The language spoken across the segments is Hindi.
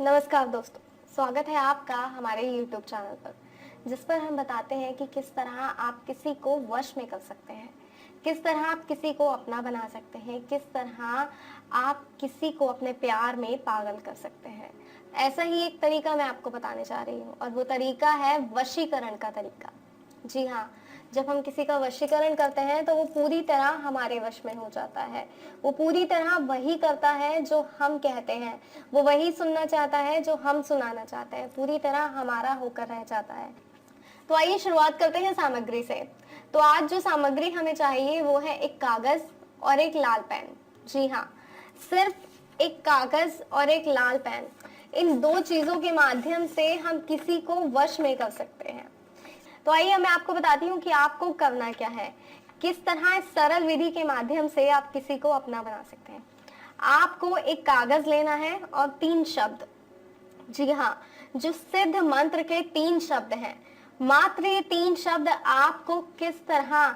नमस्कार दोस्तों, स्वागत है आपका हमारे YouTube चैनल पर, जिस पर हम बताते हैं कि किस तरह आप किसी को वश में कर सकते हैं, किस तरह आप किसी को अपना बना सकते हैं, किस तरह आप किसी को अपने प्यार में पागल कर सकते हैं। ऐसा ही एक तरीका मैं आपको बताने जा रही हूँ और वो तरीका है वशीकरण का तरीका। जी हाँ, जब हम किसी का वशीकरण करते हैं तो वो पूरी तरह हमारे वश में हो जाता है। वो पूरी तरह वही करता है जो हम कहते हैं, वो वही सुनना चाहता है जो हम सुनाना चाहते हैं, पूरी तरह हमारा होकर रह जाता है। तो आइए शुरुआत करते हैं सामग्री से। तो आज जो सामग्री हमें चाहिए वो है एक कागज और एक लाल पेन। जी हाँ, सिर्फ एक कागज और एक लाल पेन, इन दो चीजों के माध्यम से हम किसी को वश में कर सकते हैं। तो आइए मैं आपको बताती हूँ कि आपको करना क्या है, किस तरह इस सरल विधि के माध्यम से आप किसी को अपना बना सकते हैं। आपको एक कागज लेना है और 3 शब्द, जी हाँ, जो सिद्ध मंत्र के 3 शब्द हैं, मात्र ये 3 शब्द आपको किस तरह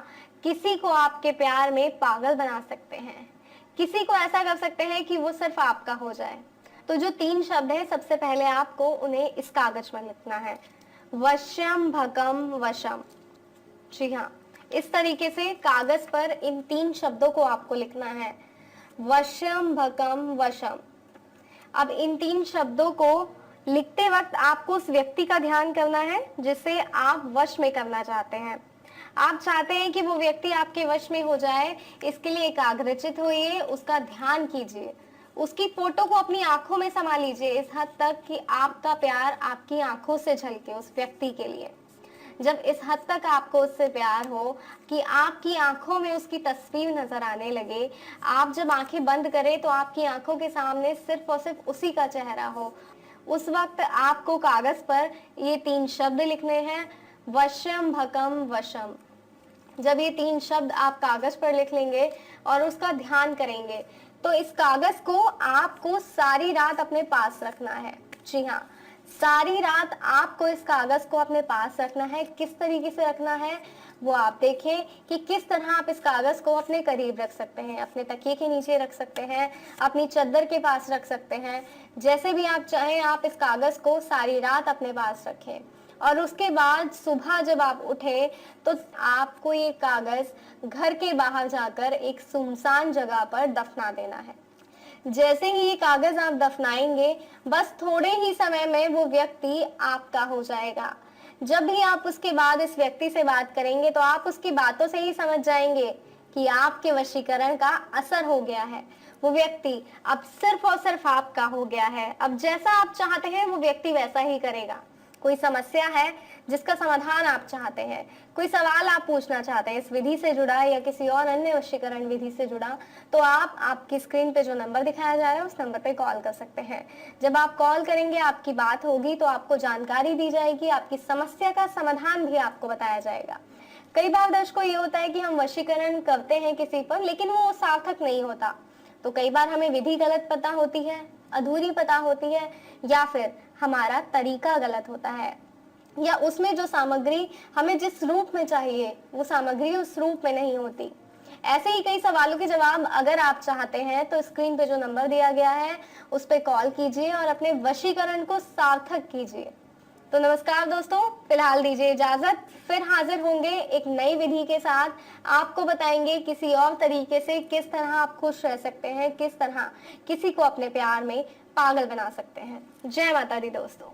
किसी को आपके प्यार में पागल बना सकते हैं, किसी को ऐसा कर सकते हैं कि वो सिर्फ आपका हो जाए। तो जो 3 शब्द हैं, सबसे पहले आपको उन्हें इस कागज में लिखना है, वश्यम भगम वशम। जी हाँ, इस तरीके से कागज पर इन 3 शब्दों को आपको लिखना है, वश्यम भगम वशम। अब इन 3 शब्दों को लिखते वक्त आपको उस व्यक्ति का ध्यान करना है जिसे आप वश में करना चाहते हैं। आप चाहते हैं कि वो व्यक्ति आपके वश में हो जाए, इसके लिए एकाग्रचित होइए, उसका ध्यान कीजिए, उसकी फोटो को अपनी आंखों में समा लीजिए इस हद तक कि आपका प्यार आपकी आंखों से झलके उस व्यक्ति के लिए। जब इस हद तक आपको उससे प्यार हो कि आपकी आंखों में उसकी तस्वीर नजर आने लगे, आप जब आंखें बंद करें तो आपकी आंखों के सामने सिर्फ और सिर्फ उसी का चेहरा हो, उस वक्त आपको कागज पर ये 3 शब्द लिखने हैं, वश्यम भकम वशम। जब ये 3 शब्द आप कागज पर लिख लेंगे और उसका ध्यान करेंगे तो इस कागज को आपको सारी रात अपने पास रखना है। जी हाँ, सारी रात आपको इस कागज को अपने पास रखना है। किस तरीके से रखना है वो आप देखें कि किस तरह आप इस कागज को अपने करीब रख सकते हैं, अपने तकिए के नीचे रख सकते हैं, अपनी चादर के पास रख सकते हैं, जैसे भी आप चाहें आप इस कागज को सारी रात अपने पास रखें। और उसके बाद सुबह जब आप उठे तो आपको ये कागज घर के बाहर जाकर एक सुनसान जगह पर दफना देना है। जैसे ही ये कागज आप दफनाएंगे, बस थोड़े ही समय में वो व्यक्ति आपका हो जाएगा। जब भी आप उसके बाद इस व्यक्ति से बात करेंगे तो आप उसकी बातों से ही समझ जाएंगे कि आपके वशीकरण का असर हो गया है। वो व्यक्ति अब सिर्फ और सिर्फ आपका हो गया है। अब जैसा आप चाहते हैं वो व्यक्ति वैसा ही करेगा। कोई समस्या है जिसका समाधान आप चाहते हैं, कोई सवाल आप पूछना चाहते हैं इस विधि से जुड़ा या किसी और अन्य वशीकरण विधि से जुड़ा, तो आप आपकी स्क्रीन पे जो नंबर दिखाया जा रहा है उस नंबर पे कॉल कर सकते हैं। जब आप कॉल करेंगे, आपकी बात होगी तो आपको जानकारी दी जाएगी, आपकी समस्या का समाधान भी आपको बताया जाएगा। कई बार दर्शकों ये होता है कि हम वशीकरण करते हैं किसी पर लेकिन वो सार्थक नहीं होता। तो कई बार हमें विधि गलत पता होती है, अधूरी पता होती है, या फिर हमारा तरीका गलत होता है, या उसमें जो सामग्री हमें जिस रूप में चाहिए वो सामग्री उस रूप में नहीं होती। ऐसे ही कई सवालों के जवाब अगर आप चाहते हैं तो स्क्रीन पे जो नंबर दिया गया है उस पर कॉल कीजिए और अपने वशीकरण को सार्थक कीजिए। तो नमस्कार दोस्तों, फिलहाल दीजिए इजाजत, फिर हाजिर होंगे एक नई विधि के साथ। आपको बताएंगे किसी और तरीके से किस तरह आप खुश रह सकते हैं, किस तरह किसी को अपने प्यार में पागल बना सकते हैं। जय माता दी दोस्तों।